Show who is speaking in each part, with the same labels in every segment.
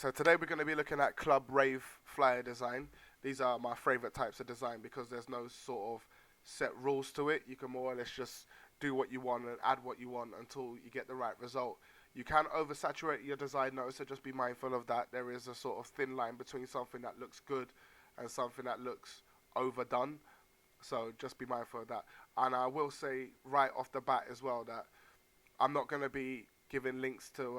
Speaker 1: so today we're going to be looking at Club Rave flyer design. These are my favorite types of design because there's no sort of set rules to it. You can more or less just do what you want and add what you want until you get the right result. You can oversaturate your design though, so just be mindful of that. There is a sort of thin line between something that looks good and something that looks overdone. So just be mindful of that. And I will say right off the bat as well that I'm not going to be giving links to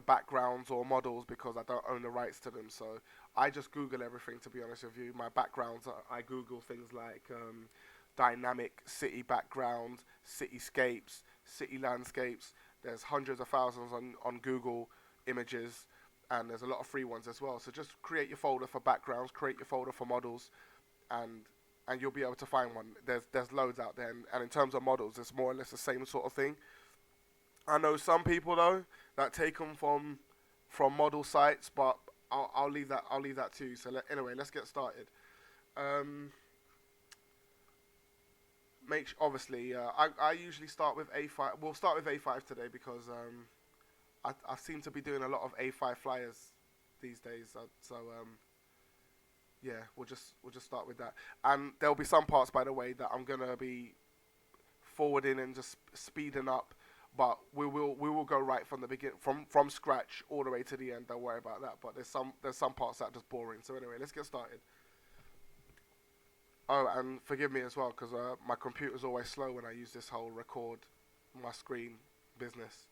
Speaker 1: backgrounds or models because I don't own the rights to them. So I just Google everything, to be honest with you. My backgrounds, I Google things like dynamic city background, cityscapes, city landscapes. There's hundreds of thousands on Google images, and there's a lot of free ones as well. So just create your folder for backgrounds, create your folder for models, and you'll be able to find one. There's loads out there, and in terms of models, it's more or less the same sort of thing. I know some people though that take them from model sites, but I'll leave that to you. So anyway, let's get started. Obviously, I usually start with A5. We'll start with A5 today because I seem to be doing a lot of A5 flyers these days. Yeah, we'll just start with that. And there'll be some parts, by the way, that I'm gonna be forwarding and just speeding up. But we will go right from the begin from scratch all the way to the end. Don't worry about that. But there's some parts that are just boring. So anyway, let's get started. Oh, and forgive me as well because my computer's always slow when I use this whole record my screen business.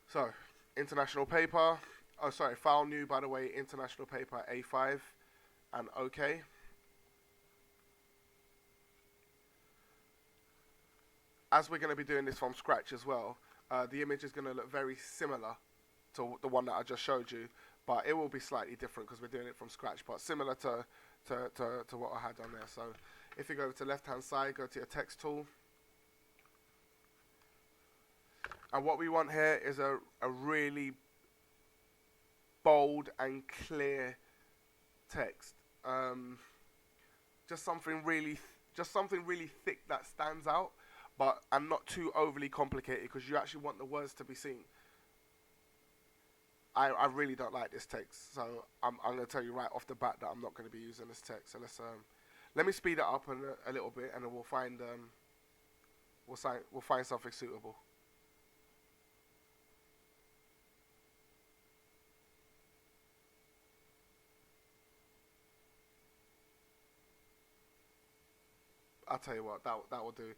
Speaker 1: So, international paper. Oh, sorry, file new, by the way, international paper A5 and OK. As we're going to be doing this from scratch as well, the image is going to look very similar to the one that I just showed you, but it will be slightly different because we're doing it from scratch, but similar to what I had on there. So if you go to the left-hand side, go to your text tool. And what we want here is a really bold and clear text. Just something really thick that stands out, and not too overly complicated because you actually want the words to be seen. I really don't like this text, so I'm going to tell you right off the bat that I'm not going to be using this text. So let me speed it up a little bit, and then we'll find something suitable. I'll tell you what, that will do.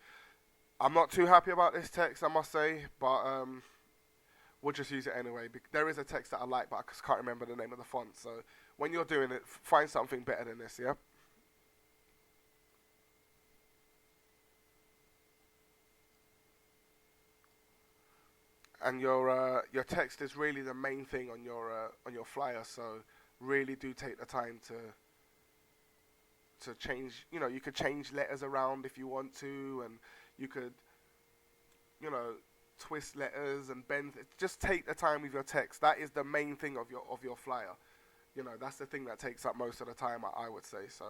Speaker 1: I'm not too happy about this text, I must say, but we'll just use it anyway. There is a text that I like, but I just can't remember the name of the font. So when you're doing it, find something better than this, yeah? And your text is really the main thing on your flyer. So really do take the time to change. You know, you could change letters around if you want to, and you could, twist letters and bend. Just take the time with your text. That is the main thing of your flyer. That's the thing that takes up most of the time, I would say. So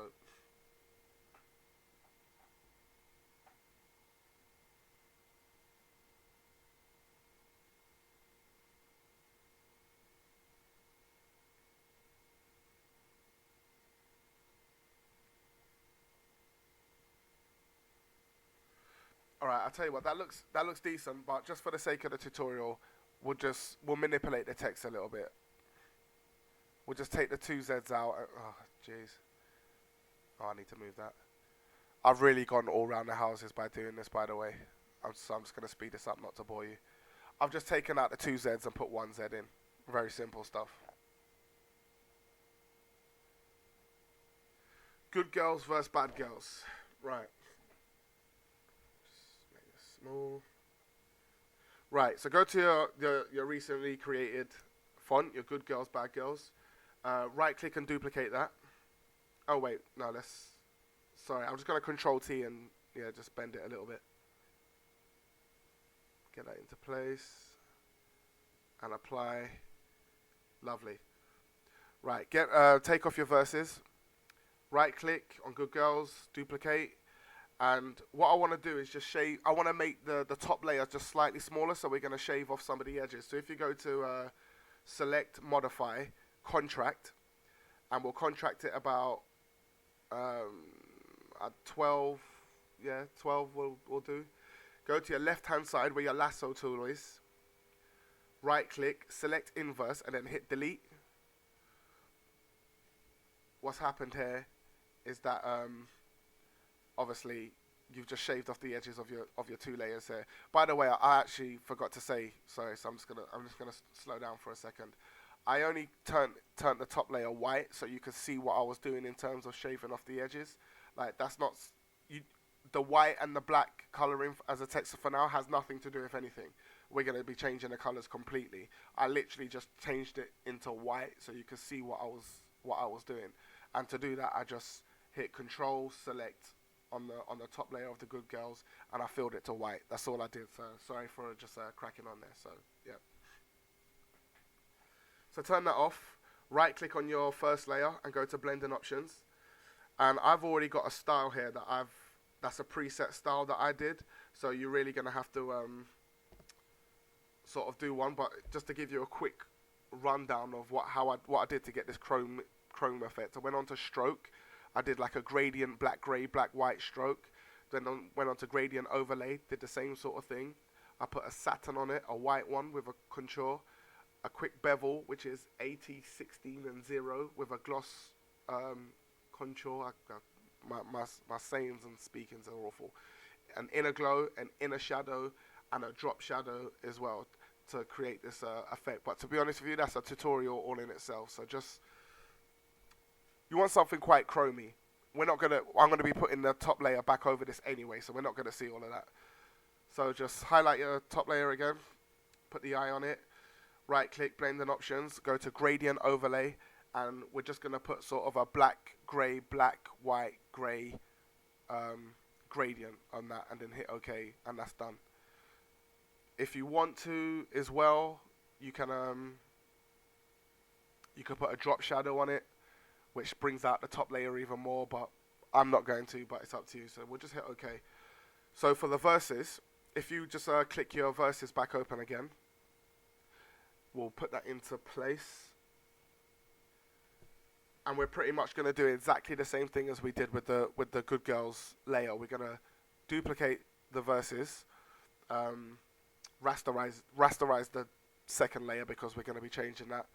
Speaker 1: alright, I'll tell you what, that looks decent, but just for the sake of the tutorial, we'll manipulate the text a little bit. We'll just take the two Z's out. Oh, jeez. Oh, I need to move that. I've really gone all around the houses by doing this, by the way. So I'm just going to speed this up not to bore you. I've just taken out the two Z's and put one Z in. Very simple stuff. Good girls versus bad girls. Right. Small. Right, so go to your recently created font, your good girls, bad girls. Right click and duplicate that. Oh wait, no, sorry, I'm just going to Control T and just bend it a little bit. Get that into place and apply. Lovely. Right, take off your verses. Right click on good girls, duplicate. And what I want to do is just I want to make the top layer just slightly smaller, so we're going to shave off some of the edges. So if you go to select, modify, contract, and we'll contract it about at 12. Yeah, 12 will do. Go to your left-hand side where your lasso tool is. Right-click, select inverse, and then hit delete. What's happened here is that obviously you've just shaved off the edges of your two layers here. By the way, I actually forgot to say, sorry, so I'm just gonna slow down for a second. I only turned the top layer white so you could see what I was doing in terms of shaving off the edges. Like, that's not the white and the black coloring as a texture for now has nothing to do with anything. We're going to be changing the colors completely. I literally just changed it into white so you could see what I was doing. And to do that, I just hit Control Select on the top layer of the Good Girls, and I filled it to white. That's all I did. So sorry for just cracking on there. So yeah. So turn that off. Right click on your first layer and go to blending options. And I've already got a style here that's a preset style that I did. So you're really gonna have to sort of do one. But just to give you a quick rundown of what I did to get this chrome effect. I went on to stroke. I did like a gradient black grey black white stroke. Then went on to gradient overlay. Did the same sort of thing. I put a satin on it, a white one with a contour. A quick bevel, which is 80, 16, and 0 with a gloss contour. My sayings and speakings are awful. An inner glow, an inner shadow, and a drop shadow as well to create this effect. But to be honest with you, that's a tutorial all in itself. So just, you want something quite chromy. I'm gonna be putting the top layer back over this anyway, so we're not gonna see all of that. So just highlight your top layer again, put the eye on it. Right click, blending options, go to gradient overlay, and we're just going to put sort of a black, grey, black, white, grey gradient on that, and then hit OK, and that's done. If you want to as well, you can put a drop shadow on it, which brings out the top layer even more, but I'm not going to, but it's up to you, so we'll just hit OK. So for the verses, if you just click your verses back open again, we'll put that into place, and we're pretty much going to do exactly the same thing as we did with the Good Girls layer. We're going to duplicate the verses, rasterize the second layer because we're going to be changing that.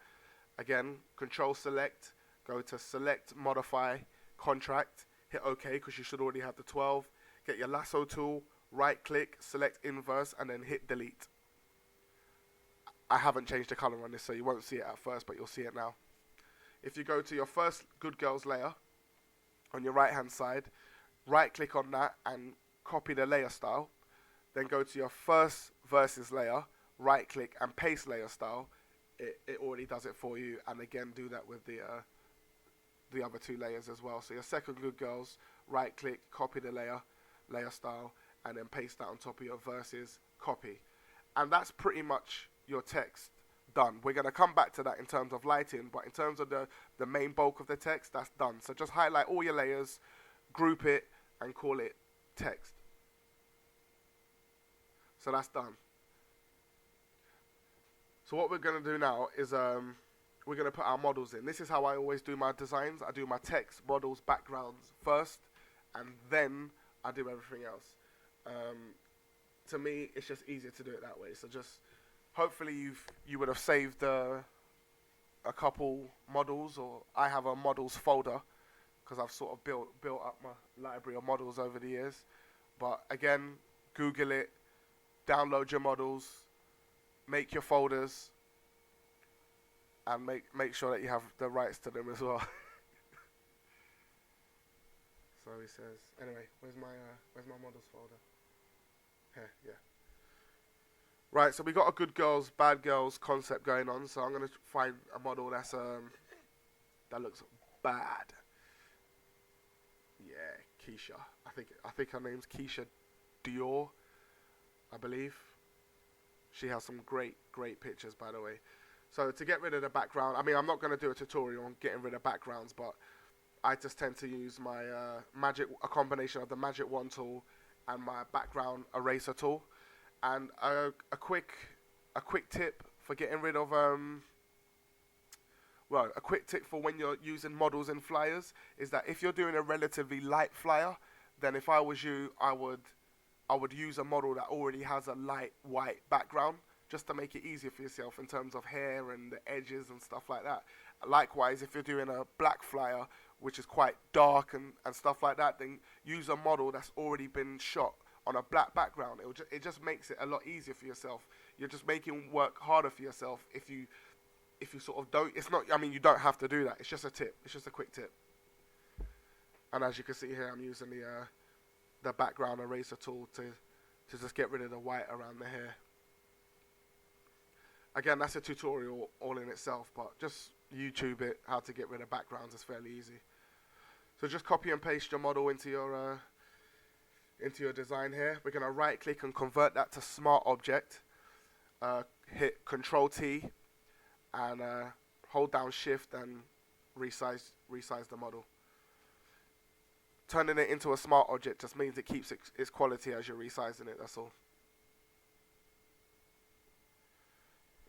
Speaker 1: Again, Control Select, go to Select, Modify, Contract, hit OK because you should already have the 12. Get your lasso tool, right click, select inverse, and then hit delete. I haven't changed the color on this, so you won't see it at first, but you'll see it now. If you go to your first Good Girls layer on your right hand side, right click on that and copy the layer style, then go to your first verses layer, right click and paste layer style. It already does it for you, and again do that with the other two layers as well. So your second Good Girls, right click, copy the layer style, and then paste that on top of your verses, copy. And that's pretty much your text done. We're going to come back to that in terms of lighting, but in terms of the main bulk of the text, that's done. So just highlight all your layers, group it, and call it text. So that's done. So what we're going to do now is we're going to put our models in. This is how I always do my designs. I do my text, models, backgrounds first, and then I do everything else. To me, it's just easier to do it that way. So just hopefully you would have saved a couple models, or I have a models folder because I've sort of built up my library of models over the years. But again, Google it, download your models, make your folders, and make sure that you have the rights to them as well. So he says, anyway, where's my models folder? Here, yeah. Right, so we got a good girls, bad girls concept going on. So I'm gonna find a model that's that looks bad. Yeah, Keisha. I think her name's Keisha Dior, I believe. She has some great pictures, by the way. So to get rid of the background, I mean, I'm not gonna do a tutorial on getting rid of backgrounds, but I just tend to use my a combination of the Magic Wand tool and my background eraser tool. And a quick tip for getting rid of well, a quick tip for when you're using models and flyers is that if you're doing a relatively light flyer, then if I was you, I would use a model that already has a light white background just to make it easier for yourself in terms of hair and the edges and stuff like that. Likewise, if you're doing a black flyer, which is quite dark and stuff like that, then use a model that's already been shot on a black background. It just makes it a lot easier for yourself. You're just making work harder for yourself if you sort of don't. It's not. I mean, you don't have to do that. It's just a tip. It's just a quick tip. And as you can see here, I'm using the background eraser tool to just get rid of the white around the hair. Again, that's a tutorial all in itself, but just YouTube it, how to get rid of backgrounds is fairly easy. So just copy and paste your model into your design here. We're going to right click and convert that to Smart Object. Hit Control T and hold down Shift and resize the model. Turning it into a smart object just means it keeps its quality as you're resizing it, that's all.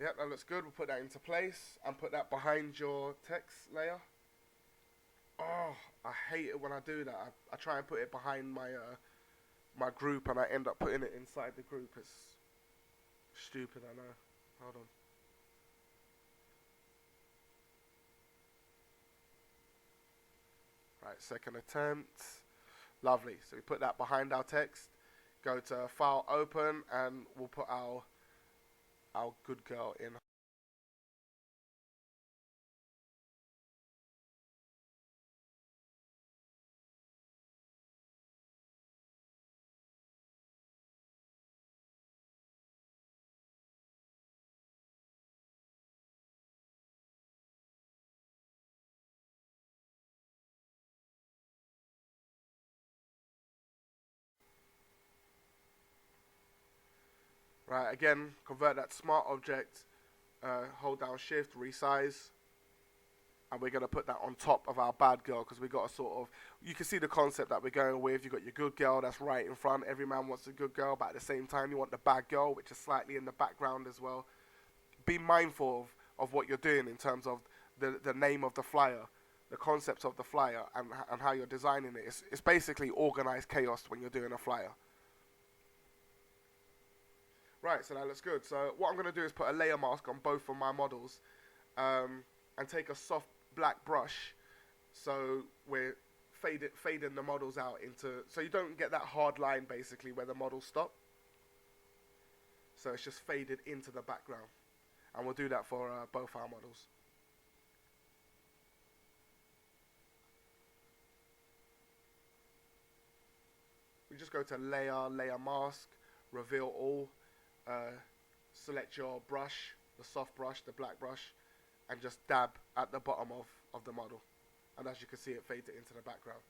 Speaker 1: Yep, that looks good. We'll put that into place and put that behind your text layer. Oh, I hate it when I do that. I try and put it behind my group and I end up putting it inside the group. It's stupid, I know. Hold on. Right, second attempt. Lovely. So we put that behind our text. Go to File, Open, and we'll put our good girl in. Right, again, convert that smart object, hold down Shift, resize, and we're going to put that on top of our bad girl because we got a sort of, you can see the concept that we're going with. You've got your good girl that's right in front. Every man wants a good girl, but at the same time you want the bad girl, which is slightly in the background as well. Be mindful of what you're doing in terms of the name of the flyer, the concepts of the flyer, and how you're designing it. It's basically organized chaos when you're doing a flyer. Right, so that looks good. So what I'm going to do is put a layer mask on both of my models and take a soft black brush. So we're fading the models out into, so you don't get that hard line basically where the models stop. So it's just faded into the background. And we'll do that for both our models. We just go to Layer, Layer Mask, Reveal All. Select your brush, the soft brush, the black brush, and just dab at the bottom of the model. And as you can see, it fades it into the background.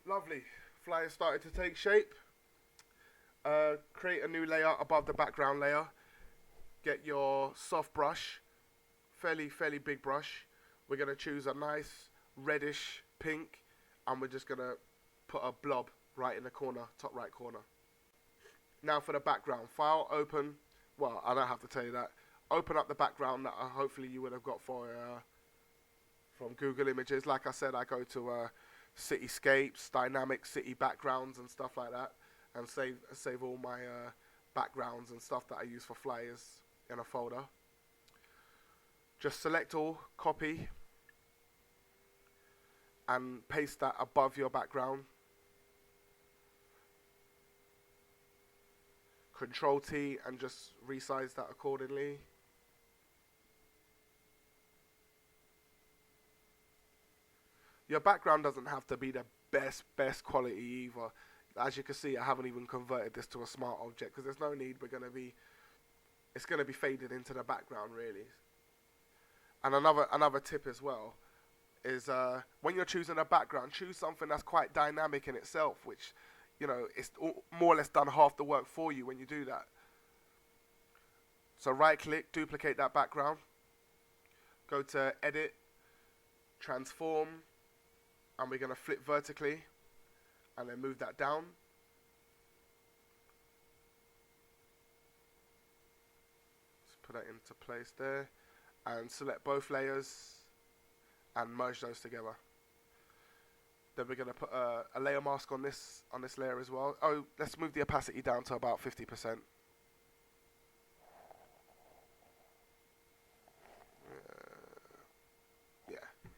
Speaker 1: Lovely. Flyer started to take shape. Create a new layer above the background layer. Get your soft brush, fairly big brush. We're going to choose a nice reddish pink, and we're just going to put a blob right in the corner, top right corner. Now for the background, File, Open. Well, I don't have to tell you that. Open up the background that hopefully you would have got from Google Images. Like I said, I go to cityscapes, dynamic city backgrounds and stuff like that, and save all my backgrounds and stuff that I use for flyers in a folder. Just select all, copy, and paste that above your background. Control T and just resize that accordingly. Your background doesn't have to be the best quality either. As you can see, I haven't even converted this to a smart object because there's no need. It's going to be faded into the background really. And another tip as well is when you're choosing a background, choose something that's quite dynamic in itself, which, you know, it's more or less done half the work for you when you do that. So right click, duplicate that background, go to Edit, Transform, and we're going to flip vertically and then move that down. Let's put that into place there. and select both layers and merge those together. Then we're going to put a layer mask on this layer as well. Oh, let's move the opacity down to about 50%.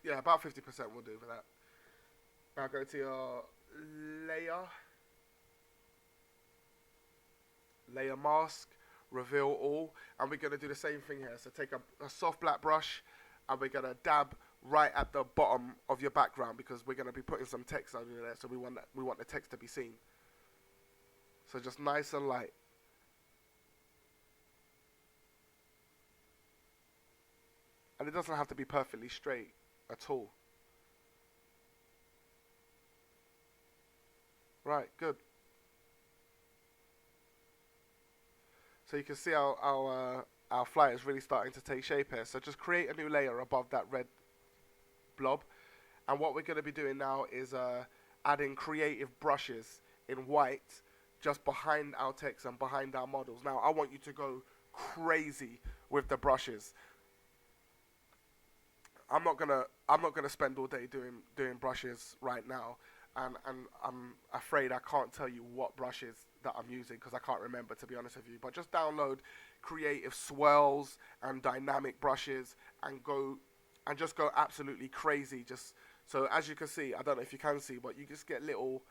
Speaker 1: Yeah, about 50% will do for that. Now go to your layer mask, reveal all, and we're going to do the same thing here. So take a soft black brush, and we're going to dab right at the bottom of your background, because we're going to be putting some text under there, so we want the text to be seen. So just nice and light. And it doesn't have to be perfectly straight at all. Right, good. So you can see our flyer is really starting to take shape here. So just create a new layer above that red blob. And what we're going to be doing now is adding creative brushes in white just behind our text and behind our models. Now I want you to go crazy with the brushes. I'm not gonna spend all day doing brushes right now, and I'm afraid I can't tell you what brushes that I'm using because I can't remember, to be honest with you. But just download creative swirls and dynamic brushes and just go absolutely crazy. Just so, as you can see, I don't know if you can see, but you just get little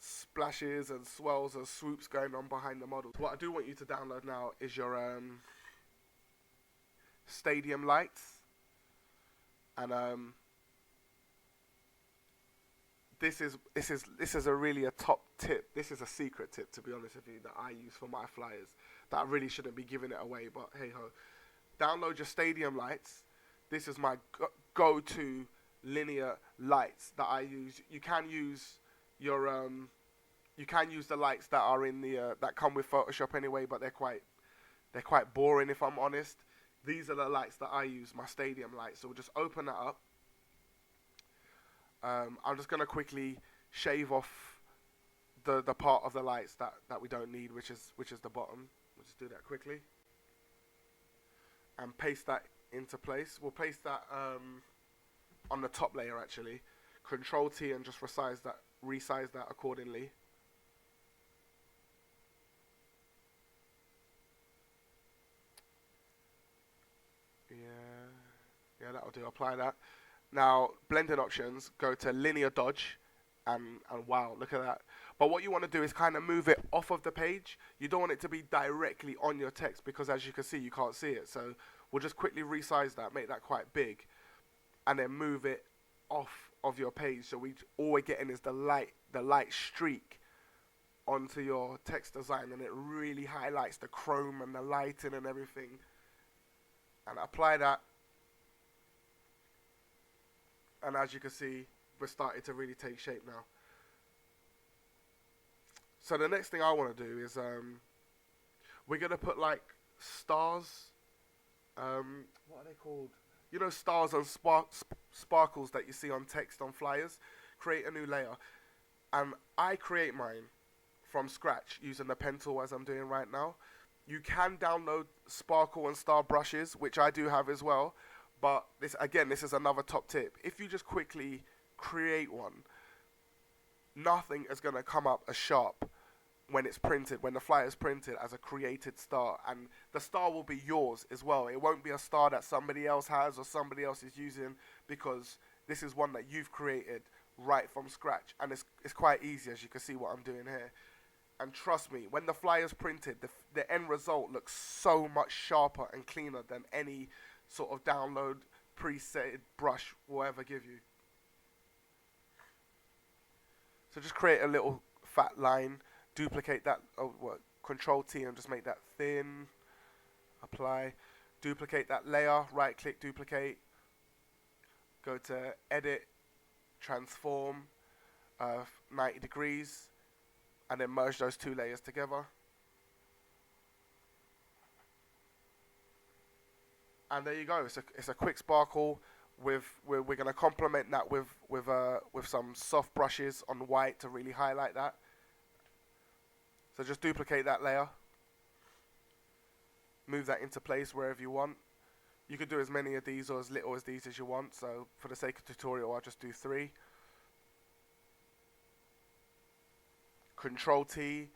Speaker 1: splashes and swirls and swoops going on behind the models. What I do want you to download now is your stadium lights. And this is a really a top tip. This is a secret tip, to be honest with you, that I use for my flyers. That I really shouldn't be giving it away, but hey ho. Download your stadium lights. This is my go-to linear lights that I use. You can use your the lights that are in the that come with Photoshop anyway, but they're quite boring, if I'm honest. These are the lights that I use, my stadium lights. So we'll just open that up. I'm just going to quickly shave off the part of the lights that we don't need, which is the bottom. We'll just do that quickly. And paste that into place. We'll paste that on the top layer actually. Control T and just resize that accordingly. Yeah, that'll do. Apply that. Now, blending options, go to linear dodge, and wow, look at that. But what you want to do is kind of move it off of the page. You don't want it to be directly on your text, because as you can see, you can't see it. So we'll just quickly resize that, make that quite big, and then move it off of your page. So all we're getting is the light streak onto your text design, and it really highlights the chrome and the lighting and everything. And apply that. And as you can see, we're starting to really take shape now. So the next thing I want to do is we're going to put like stars. What are they called? You know, stars and sparkles that you see on text on flyers. Create a new layer. And I create mine from scratch using the pen tool, as I'm doing right now. You can download sparkle and star brushes, which I do have as well. But this is another top tip. If you just quickly create one, nothing is going to come up as sharp when it's printed, when the flyer is printed as a created star. And the star will be yours as well. It won't be a star that somebody else has or somebody else is using, because this is one that you've created right from scratch. And it's quite easy, as you can see what I'm doing here. And trust me, when the flyer's printed, the end result looks so much sharper and cleaner than any sort of download preset brush will ever give you. So just create a little fat line, duplicate that, Control T and just make that thin, apply, duplicate that layer, right click, duplicate, go to edit, transform, 90 degrees, and then merge those two layers together. And there you go. It's a quick sparkle. We're going to complement that with some soft brushes on white to really highlight that. So just duplicate that layer. Move that into place wherever you want. You could do as many of these or as little as these as you want. So for the sake of tutorial, I'll just do 3. Control T,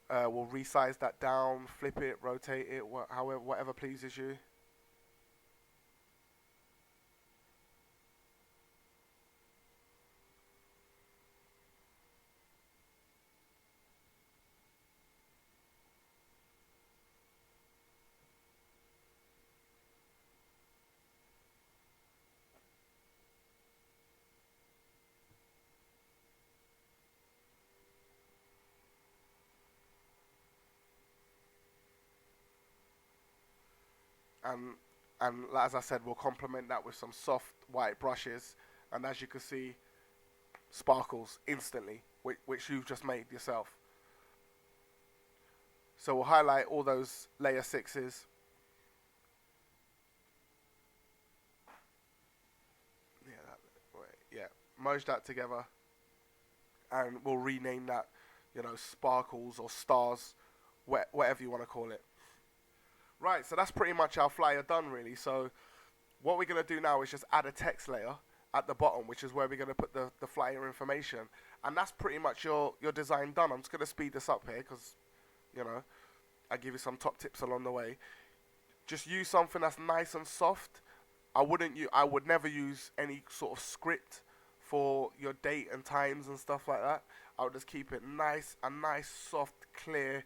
Speaker 1: we'll resize that down, flip it, rotate it, however, whatever pleases you. And and as I said, we'll complement that with some soft white brushes, and as you can see, sparkles instantly, which you've just made yourself. So we'll highlight all those layer 6s. Yeah, merge that together, and we'll rename that, sparkles or stars, whatever you want to call it. Right, so that's pretty much our flyer done, really. So what we're going to do now is just add a text layer at the bottom, which is where we're going to put the flyer information. And that's pretty much your design done. I'm just going to speed this up here because, I give you some top tips along the way. Just use something that's nice and soft. I would never use any sort of script for your date and times and stuff like that. I would just keep it nice, soft, clear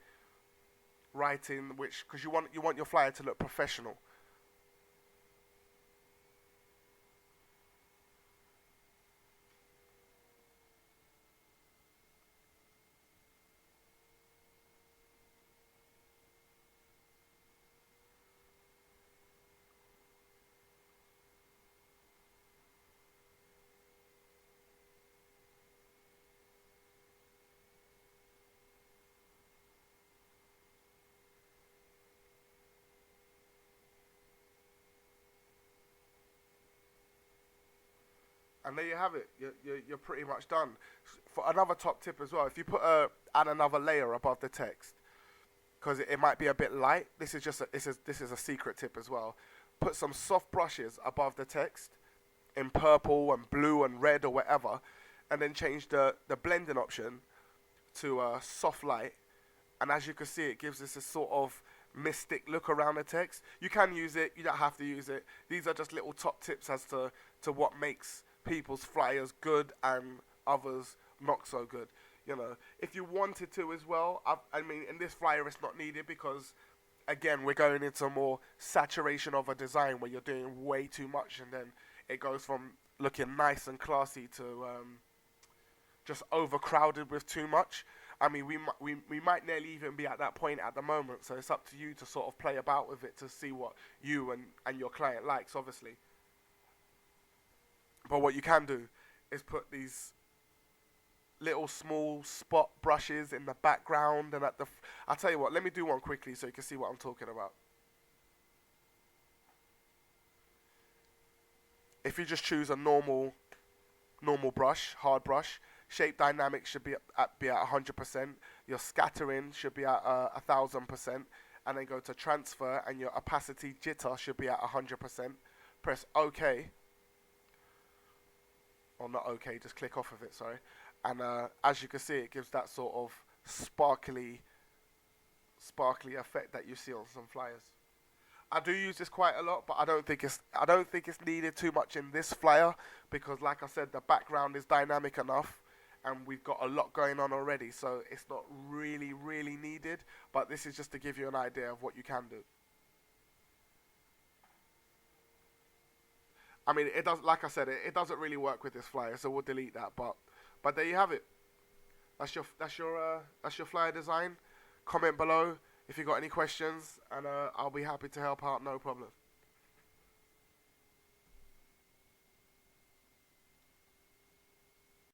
Speaker 1: writing, because you want your flyer to look professional. And there you have it. You're pretty much done. For another top tip as well, if you add another layer above the text, because it might be a bit light. This is a secret tip as well. Put some soft brushes above the text in purple and blue and red or whatever, and then change the blending option to soft light. And as you can see, it gives this a sort of mystic look around the text. You can use it. You don't have to use it. These are just little top tips as to what makes people's flyers good and others not so good. If you wanted to as well, I mean, in this flyer it's not needed because, again, we're going into more saturation of a design where you're doing way too much, and then it goes from looking nice and classy to just overcrowded with too much. I mean, we might nearly even be at that point at the moment, so it's up to you to sort of play about with it to see what you and your client likes, obviously. But what you can do is put these little small spot brushes in the background and I'll tell you what, let me do one quickly so you can see what I'm talking about. If you just choose a normal brush, hard brush, shape dynamics should be at 100%. Your scattering should be at 1000%, and then go to transfer, and your opacity jitter should be at 100%. Press OK. Or not OK, just click off of it, sorry. And as you can see, it gives that sort of sparkly effect that you see on some flyers. I do use this quite a lot, but I don't think it's needed too much in this flyer because, like I said, the background is dynamic enough, and we've got a lot going on already, so it's not really needed. But this is just to give you an idea of what you can do. I mean, it does. Like I said, it doesn't really work with this flyer, so we'll delete that. But there you have it. That's your flyer design. Comment below if you got any questions, and I'll be happy to help out. No problem.